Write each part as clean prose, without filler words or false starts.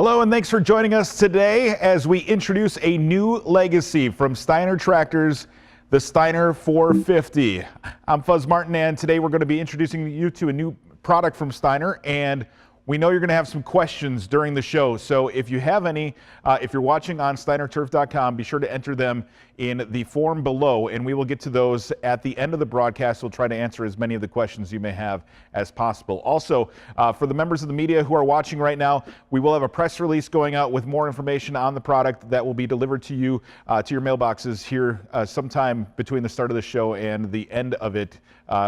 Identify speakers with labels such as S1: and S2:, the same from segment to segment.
S1: Hello and thanks for joining us today as we introduce a new legacy from Steiner Tractors, the Steiner 450. I'm Fuzz Martin, and today we're going to be introducing you to a new product from Steiner, and we know you're going to have some questions during the show. So if you have any, if you're watching on steinerturf.com, be sure to enter them in the form below, and we will get to those at the end of the broadcast. We'll try to answer as many of the questions you may have as possible. Also, for the members of the media who are watching right now, we will have a press release going out with more information on the product that will be delivered to you, to your mailboxes here sometime between the start of the show and the end of it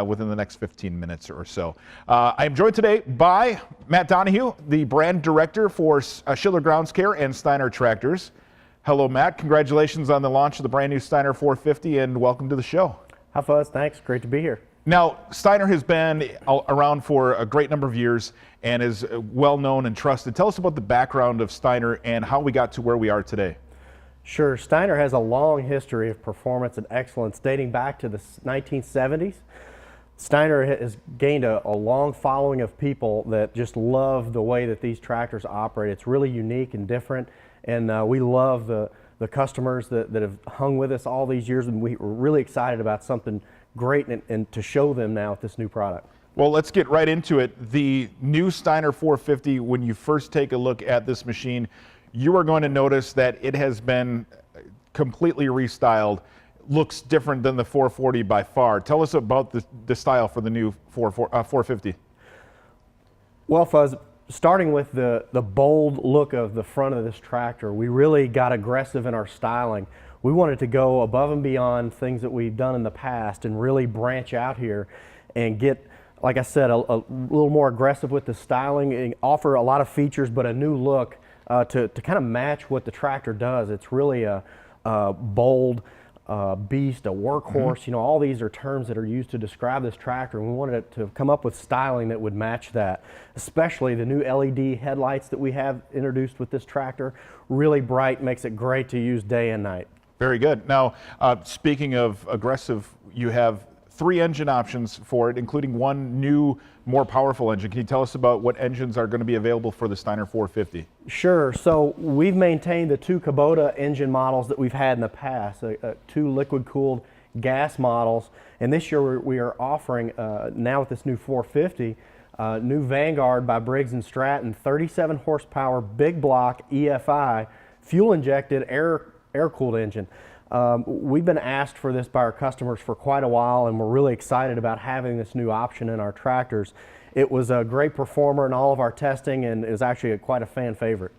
S1: within the next 15 minutes or so. I am joined today by Matt Donahue, the brand director for Schiller Grounds Care and Steiner Tractors. Hello, Matt. Congratulations on the launch of the brand new Steiner 450, and welcome to the show.
S2: Hi, Fuzz. Thanks. Great to be here.
S1: Now, Steiner has been around for a great number of years and is well known and trusted. Tell us about the background of Steiner and how we got to where we are today.
S2: Sure. Steiner has a long history of performance and excellence dating back to the 1970s. Steiner has gained a long following of people that just love the way that these tractors operate. It's really unique and different, and we love the customers that have hung with us all these years, and we're really excited about something great and to show them now with this new product.
S1: Well, let's get right into it. The new Steiner 450, when you first take a look at this machine, you are going to notice that it has been completely restyled. Looks different than the 440 by far. Tell us about the style for the new 450.
S2: Well, Fuzz, starting with the bold look of the front of this tractor, we really got aggressive in our styling. We wanted to go above and beyond things that we've done in the past and really branch out here and get, like I said, a little more aggressive with the styling and offer a lot of features, but a new look to kind of match what the tractor does. It's really a bold beast, a workhorse. You know, all these are terms that are used to describe this tractor, and we wanted it to come up with styling that would match that. Especially the new LED headlights that we have introduced with this tractor. Really bright, makes it great to use day and night.
S1: Very good. Now, speaking of aggressive, you have 3 engine options for it, including one new, more powerful engine. Can you tell us about what engines are going to be available for the Steiner 450?
S2: Sure. So we've maintained the 2 Kubota engine models that we've had in the past, 2 liquid-cooled gas models, and this year we are offering, now with this new 450, new Vanguard by Briggs & Stratton, 37 horsepower, big block EFI, fuel-injected, air-cooled engine. We've been asked for this by our customers for quite a while, and we're really excited about having this new option in our tractors. It was a great performer in all of our testing, and it was actually quite a fan favorite.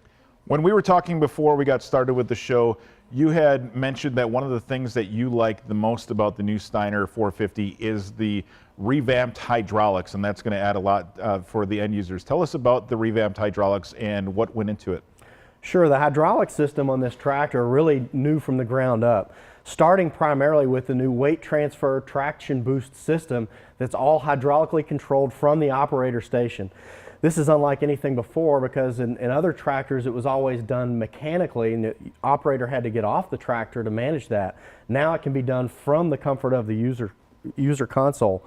S1: When we were talking before we got started with the show, you had mentioned that one of the things that you like the most about the new Steiner 450 is the revamped hydraulics, and that's going to add a lot for the end users. Tell us about the revamped hydraulics and what went into it.
S2: Sure, the hydraulic system on this tractor are really new from the ground up, starting primarily with the new weight transfer traction boost system that's all hydraulically controlled from the operator station. This is unlike anything before because in other tractors it was always done mechanically and the operator had to get off the tractor to manage that. Now it can be done from the comfort of the user console.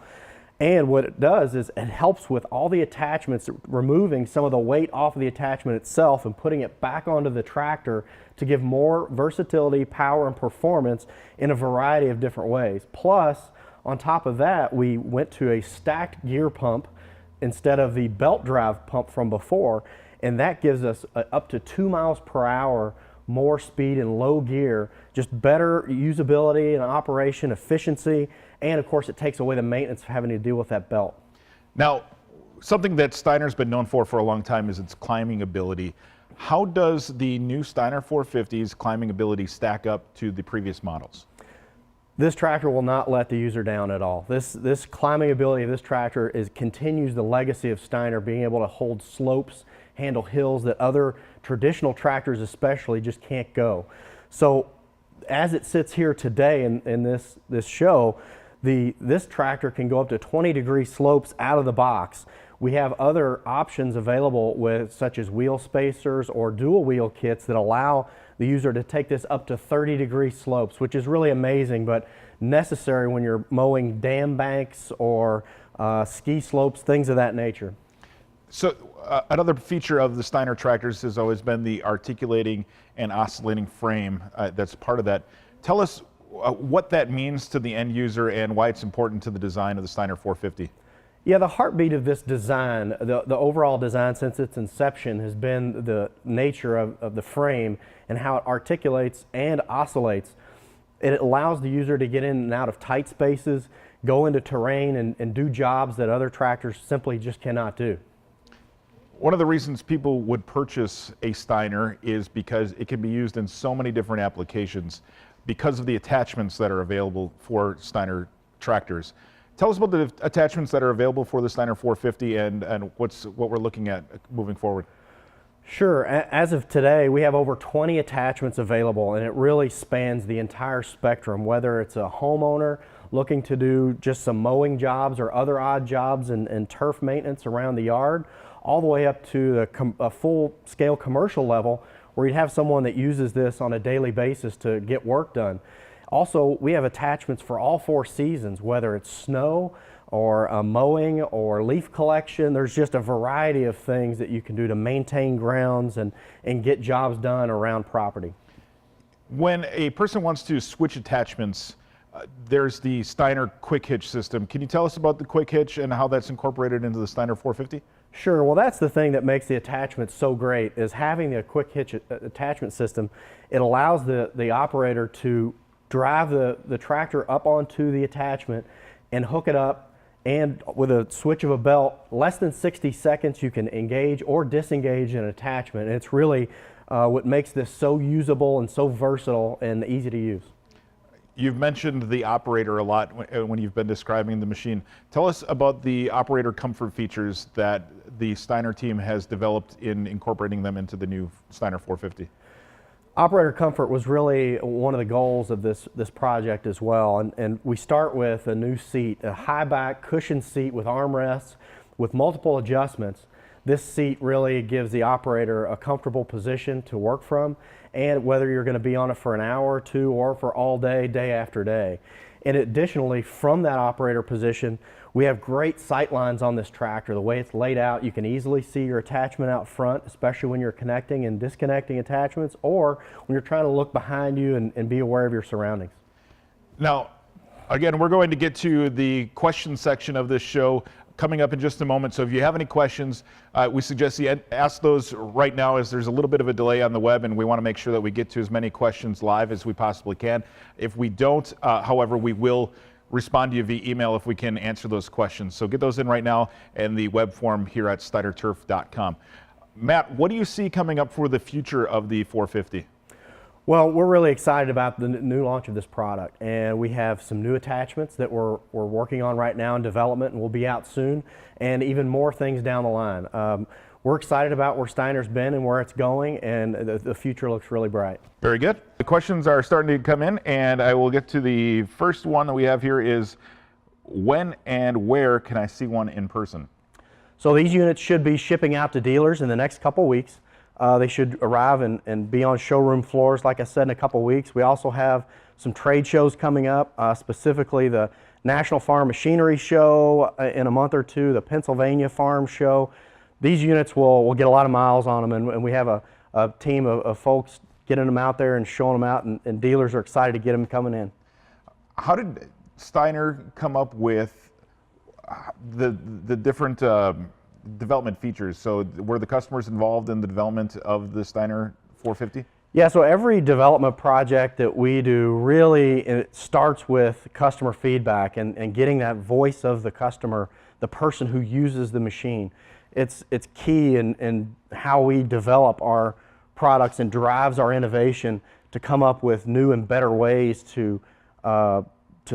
S2: And what it does is it helps with all the attachments, removing some of the weight off of the attachment itself and putting it back onto the tractor to give more versatility, power, and performance in a variety of different ways. Plus, on top of that, we went to a stacked gear pump instead of the belt drive pump from before, and that gives us up to 2 miles per hour more speed in low gear, just better usability and operation efficiency, and of course it takes away the maintenance of having to deal with that belt.
S1: Now, something that Steiner's been known for a long time is its climbing ability. How does the new Steiner 450's climbing ability stack up to the previous models?
S2: This tractor will not let the user down at all. This climbing ability of this tractor continues the legacy of Steiner, being able to hold slopes, handle hills that other traditional tractors especially just can't go. So as it sits here today in this show, this tractor can go up to 20-degree slopes out of the box. We have other options available such as wheel spacers or dual wheel kits that allow the user to take this up to 30-degree slopes, which is really amazing, but necessary when you're mowing dam banks or ski slopes, things of that nature.
S1: So another feature of the Steiner tractors has always been the articulating and oscillating frame that's part of that. Tell us what that means to the end user and why it's important to the design of the Steiner 450.
S2: Yeah, the heartbeat of this design, the overall design since its inception, has been the nature of the frame and how it articulates and oscillates. It allows the user to get in and out of tight spaces, go into terrain, and do jobs that other tractors simply just cannot do.
S1: One of the reasons people would purchase a Steiner is because it can be used in so many different applications because of the attachments that are available for Steiner tractors. Tell us about the attachments that are available for the Steiner 450 and what we're looking at moving forward.
S2: Sure. As of today, we have over 20 attachments available, and it really spans the entire spectrum, whether it's a homeowner looking to do just some mowing jobs or other odd jobs and turf maintenance around the yard, all the way up to a full-scale commercial level where you'd have someone that uses this on a daily basis to get work done. Also, we have attachments for all 4 seasons, whether it's snow or mowing or leaf collection. There's just a variety of things that you can do to maintain grounds and get jobs done around property.
S1: When a person wants to switch attachments, there's the Steiner quick hitch system. Can you tell us about the quick hitch and how that's incorporated into the Steiner 450?
S2: Sure. Well, that's the thing that makes the attachment so great, is having the quick hitch attachment system. It allows the operator to drive the tractor up onto the attachment and hook it up, and with a switch of a belt, less than 60 seconds you can engage or disengage an attachment. And it's really what makes this so usable and so versatile and easy to use.
S1: You've mentioned the operator a lot when you've been describing the machine. Tell us about the operator comfort features that the Steiner team has developed in incorporating them into the new Steiner 450.
S2: Operator comfort was really one of the goals of this project as well, and we start with a new seat, a high back cushioned seat with armrests with multiple adjustments. This seat really gives the operator a comfortable position to work from, and whether you're going to be on it for an hour or two or for all day, day after day. And additionally, from that operator position, we have great sight lines on this tractor. The way it's laid out, you can easily see your attachment out front, especially when you're connecting and disconnecting attachments, or when you're trying to look behind you and be aware of your surroundings.
S1: Now, again, we're going to get to the question section of this show coming up in just a moment. So if you have any questions, we suggest you ask those right now, as there's a little bit of a delay on the web, and we want to make sure that we get to as many questions live as we possibly can. If we don't, however, we will respond to you via email if we can answer those questions. So get those in right now in the web form here at steinerturf.com. Matt, what do you see coming up for the future of the 450?
S2: Well, we're really excited about the new launch of this product, and we have some new attachments that we're working on right now in development and will be out soon, and even more things down the line. We're excited about where Steiner's been and where it's going, and the future looks really bright.
S1: Very good. The questions are starting to come in, and I will get to the first one that we have here is, when and where can I see one in person?
S2: So these units should be shipping out to dealers in the next couple weeks. They should arrive and be on showroom floors, like I said, in a couple weeks. We also have some trade shows coming up, specifically the National Farm Machinery Show in a month or two, the Pennsylvania Farm Show. These units will get a lot of miles on them, and we have a team of folks getting them out there and showing them out, and dealers are excited to get them coming in.
S1: How did Steiner come up with the different development features? So were the customers involved in the development of the Steiner 450?
S2: Yeah, so every development project that we do really it starts with customer feedback and getting that voice of the customer, the person who uses the machine. It's key in how we develop our products and drives our innovation to come up with new and better ways to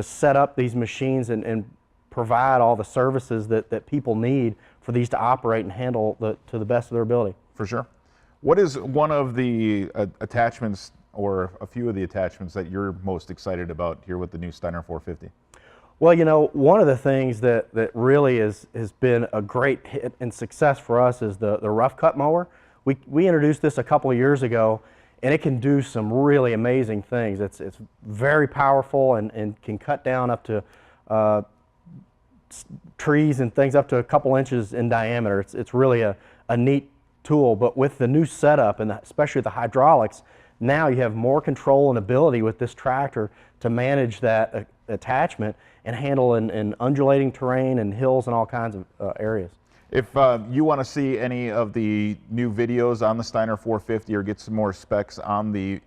S2: set up these machines and provide all the services that people need for these to operate and handle to the best of their ability.
S1: For sure. What is one of the attachments or a few of the attachments that you're most excited about here with the new Steiner 450?
S2: Well, you know, one of the things that really has been a great hit and success for us is the rough cut mower. We introduced this a couple of years ago, and it can do some really amazing things. It's very powerful and can cut down up to trees and things up to a couple inches in diameter. It's really a neat tool, but with the new setup and especially the hydraulics, now you have more control and ability with this tractor to manage that attachment and handle in undulating terrain and hills and all kinds of areas.
S1: If you want to see any of the new videos on the Steiner 450 or get some more specs on the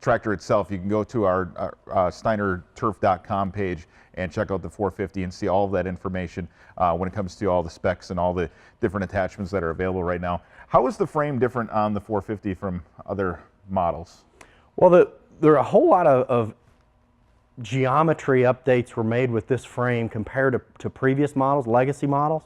S1: tractor itself, you can go to our steinerturf.com page and check out the 450 and see all of that information when it comes to all the specs and all the different attachments that are available right now. How is the frame different on the 450 from other models?
S2: Well, there are a whole lot of geometry updates were made with this frame compared to previous models, legacy models.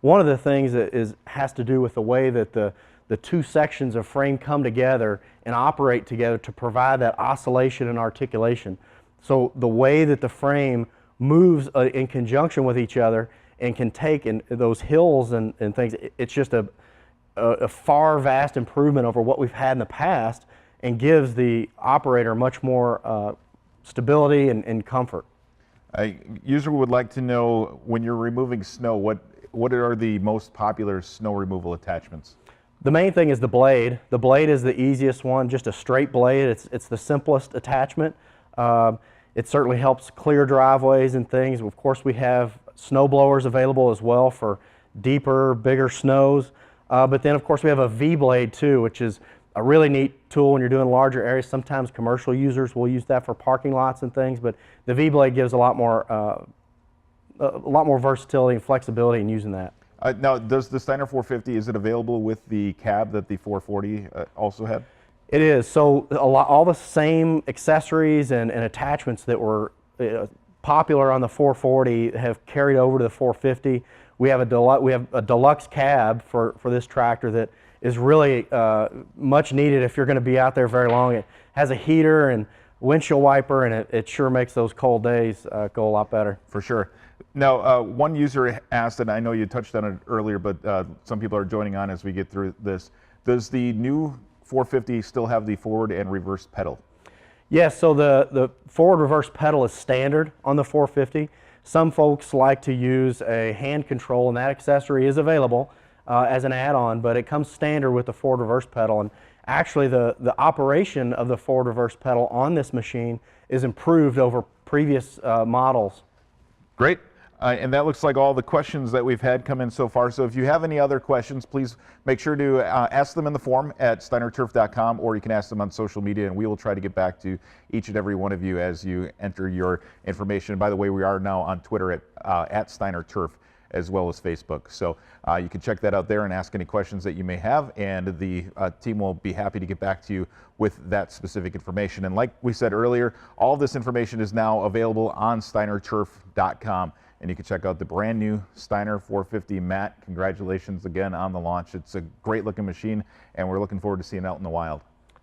S2: One of the things that has to do with the way that the two sections of frame come together and operate together to provide that oscillation and articulation. So the way that the frame moves in conjunction with each other and can take in those hills and things, it's just a far vast improvement over what we've had in the past and gives the operator much more stability and comfort.
S1: A user would like to know, when you're removing snow, what are the most popular snow removal attachments?
S2: The main thing is the blade. The blade is the easiest one, just a straight blade. It's the simplest attachment. It certainly helps clear driveways and things. Of course, we have snow blowers available as well for deeper, bigger snows. But then, of course, we have a V-blade too, which is a really neat tool when you're doing larger areas. Sometimes commercial users will use that for parking lots and things, but the V-blade gives a lot more versatility and flexibility in using that.
S1: Now, does the Steiner 450, is it available with the cab that the 440 also had?
S2: It is. So all the same accessories and attachments that were popular on the 440 have carried over to the 450. We have a deluxe cab for this tractor that is really much needed if you're going to be out there very long. It has a heater and windshield wiper, and it sure makes those cold days go a lot better.
S1: For sure. Now, one user asked, and I know you touched on it earlier, but some people are joining on as we get through this. Does the new 450 still have the forward and reverse pedal?
S2: Yes, so the forward reverse pedal is standard on the 450. Some folks like to use a hand control, and that accessory is available as an add-on, but it comes standard with the forward reverse pedal. And actually, the operation of the forward reverse pedal on this machine is improved over previous models.
S1: Great. And that looks like all the questions that we've had come in so far. So if you have any other questions, please make sure to ask them in the form at steinerturf.com, or you can ask them on social media, and we will try to get back to each and every one of you as you enter your information. And by the way, we are now on Twitter at SteinerTurf, as well as Facebook. So you can check that out there and ask any questions that you may have, and the team will be happy to get back to you with that specific information. And like we said earlier, all this information is now available on steinerturf.com. And you can check out the brand new Steiner 450. Matt, congratulations again on the launch. It's a great looking machine, and we're looking forward to seeing it out in the wild.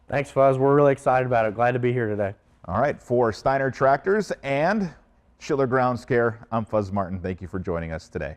S2: Thanks, Fuzz. We're really excited about it. Glad to be here today.
S1: All right, for Steiner Tractors and Schiller Grounds Care, I'm Fuzz Martin. Thank you for joining us today.